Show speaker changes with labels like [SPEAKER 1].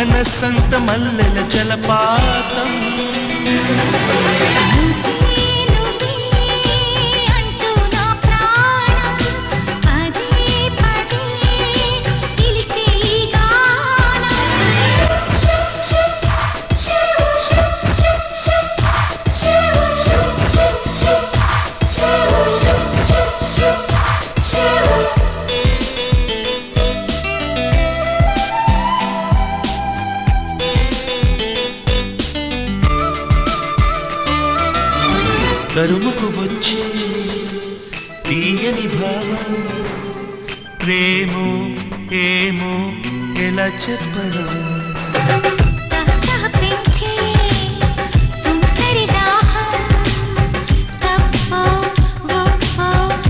[SPEAKER 1] మనసంత మల్లెల జలపాతం తరుముకు వచ్చే తీయని భావం ప్రేమో ఏమో ఎలా చెప్పడం